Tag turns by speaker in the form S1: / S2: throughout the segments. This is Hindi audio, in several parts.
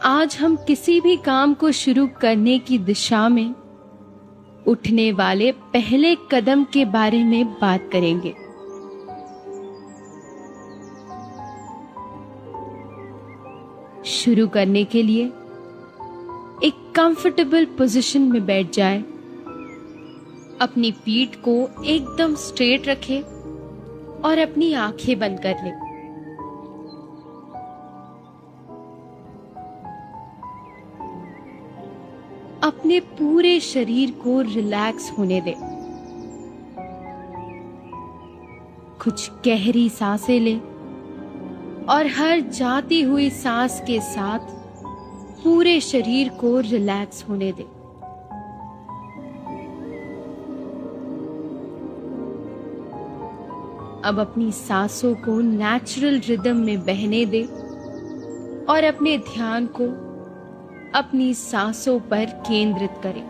S1: आज हम किसी भी काम को शुरू करने की दिशा में उठने वाले पहले कदम के बारे में बात करेंगे। शुरू करने के लिए एक कंफर्टेबल पोजीशन में बैठ जाए, अपनी पीठ को एकदम स्ट्रेट रखें और अपनी आंखें बंद कर लें। अपने पूरे शरीर को रिलैक्स होने दें। कुछ गहरी सांसें लें और हर जाती हुई सांस के साथ पूरे शरीर को रिलैक्स होने दें। अब अपनी सांसों को नेचुरल रिदम में बहने दें और अपने ध्यान को अपनी सांसों पर केंद्रित करें।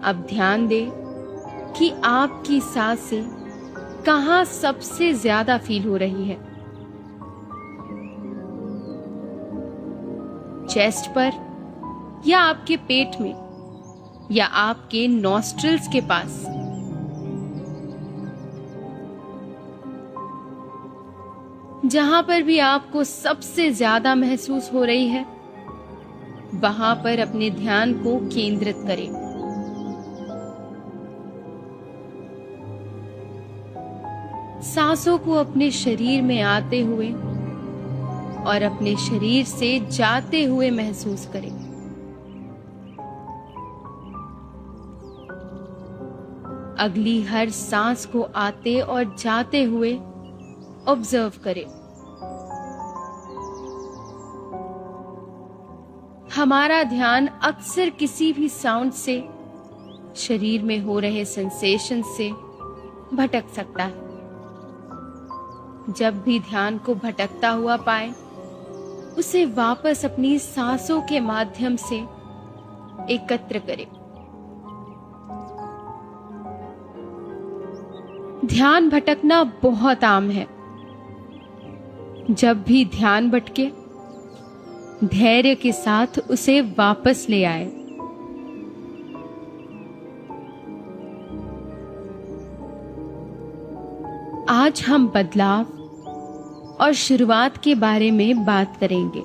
S1: अब ध्यान दें कि आपकी सांसें कहां सबसे ज्यादा फील हो रही है। चेस्ट पर या आपके पेट में या आपके नॉस्ट्रिल्स के पास। जहां पर भी आपको सबसे ज्यादा महसूस हो रही है, वहां पर अपने ध्यान को केंद्रित करें। सांसों को अपने शरीर में आते हुए और अपने शरीर से जाते हुए महसूस करें। अगली हर सांस को आते और जाते हुए ऑब्जर्व करें। हमारा ध्यान अक्सर किसी भी साउंड से, शरीर में हो रहे सेंसेशन से भटक सकता है। जब भी ध्यान को भटकता हुआ पाए, उसे वापस अपनी सांसों के माध्यम से एकत्र करें। ध्यान भटकना बहुत आम है। जब भी ध्यान भटके, धैर्य के साथ उसे वापस ले आए। आज हम बदलाव और शुरुआत के बारे में बात करेंगे।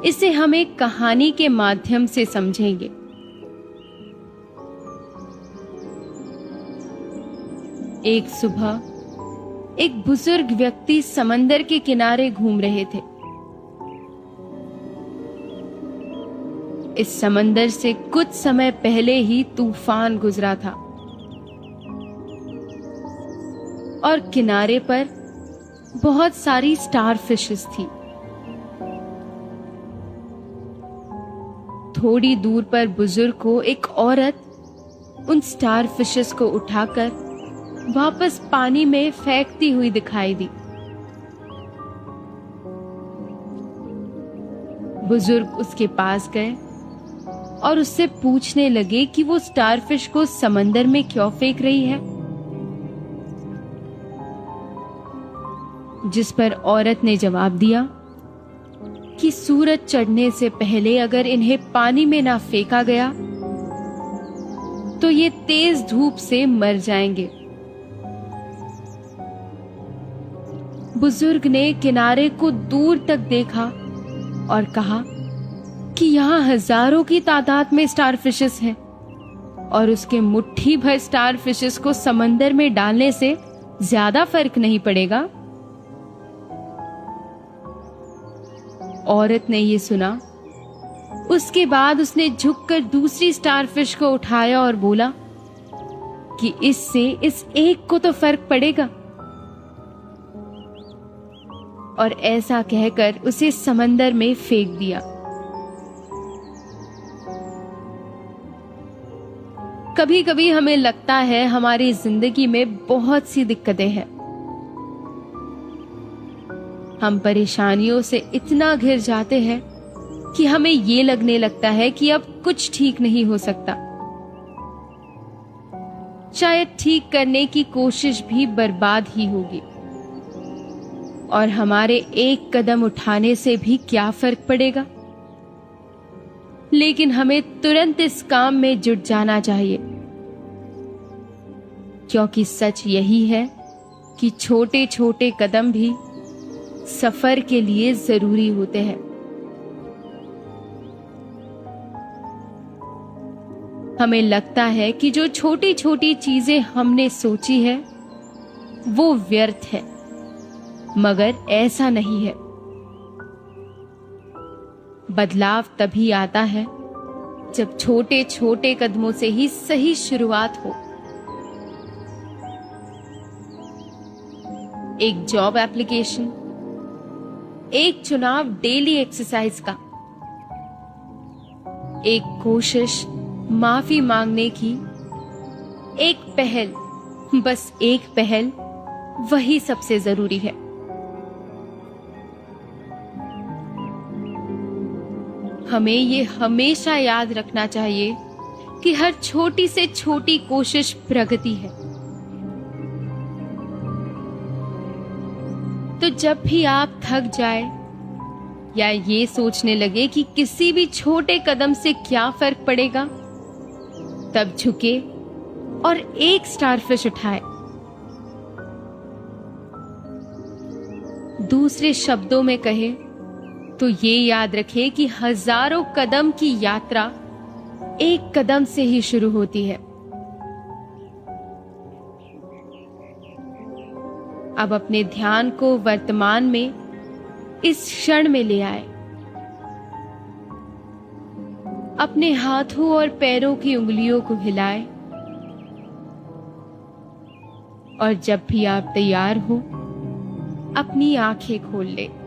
S1: इसे हम एक कहानी के माध्यम से समझेंगे। एक सुबह एक बुजुर्ग व्यक्ति समंदर के किनारे घूम रहे थे। इस समंदर से कुछ समय पहले ही तूफान गुजरा था और किनारे पर बहुत सारी स्टार फिशेस थी। थोड़ी दूर पर बुजुर्ग को एक औरत उन स्टार फिशेस को उठाकर वापस पानी में फेंकती हुई दिखाई दी। बुजुर्ग उसके पास गए और उससे पूछने लगे कि वो स्टारफिश को समंदर में क्यों फेंक रही है। जिस पर औरत ने जवाब दिया कि सूरज चढ़ने से पहले अगर इन्हें पानी में ना फेंका गया तो ये तेज धूप से मर जाएंगे। बुजुर्ग ने किनारे को दूर तक देखा और कहा कि यहाँ हजारों की तादाद में स्टार फिशेस हैं और उसके मुट्ठी भर स्टार फिशेस को समंदर में डालने से ज्यादा फर्क नहीं पड़ेगा। औरत ने ये सुना। उसके बाद उसने झुककर दूसरी स्टार फिश को उठाया और बोला कि इससे इस एक को तो फर्क पड़ेगा, और ऐसा कहकर उसे समंदर में फेंक दिया। कभी कभी हमें लगता है हमारी जिंदगी में बहुत सी दिक्कतें हैं। हम परेशानियों से इतना घिर जाते हैं कि हमें ये लगने लगता है कि अब कुछ ठीक नहीं हो सकता। शायद ठीक करने की कोशिश भी बर्बाद ही होगी, और हमारे एक कदम उठाने से भी क्या फर्क पड़ेगा। लेकिन हमें तुरंत इस काम में जुट जाना चाहिए, क्योंकि सच यही है कि छोटे छोटे कदम भी सफर के लिए जरूरी होते हैं। हमें लगता है कि जो छोटी छोटी चीजें हमने सोची है वो व्यर्थ है, मगर ऐसा नहीं है। बदलाव तभी आता है जब छोटे छोटे कदमों से ही सही शुरुआत हो। एक जॉब एप्लीकेशन, एक चुनाव डेली एक्सरसाइज का, एक कोशिश माफी मांगने की, एक पहल, बस एक पहल, वही सबसे जरूरी है। हमें ये हमेशा याद रखना चाहिए कि हर छोटी से छोटी कोशिश प्रगति है। तो जब भी आप थक जाए या ये सोचने लगे कि किसी भी छोटे कदम से क्या फर्क पड़ेगा, तब झुके और एक स्टारफिश उठाए। दूसरे शब्दों में कहे तो ये याद रखे कि हजारों कदम की यात्रा एक कदम से ही शुरू होती है। अब अपने ध्यान को वर्तमान में, इस क्षण में ले आए। अपने हाथों और पैरों की उंगलियों को हिलाए, और जब भी आप तैयार हो अपनी आंखें खोल लें।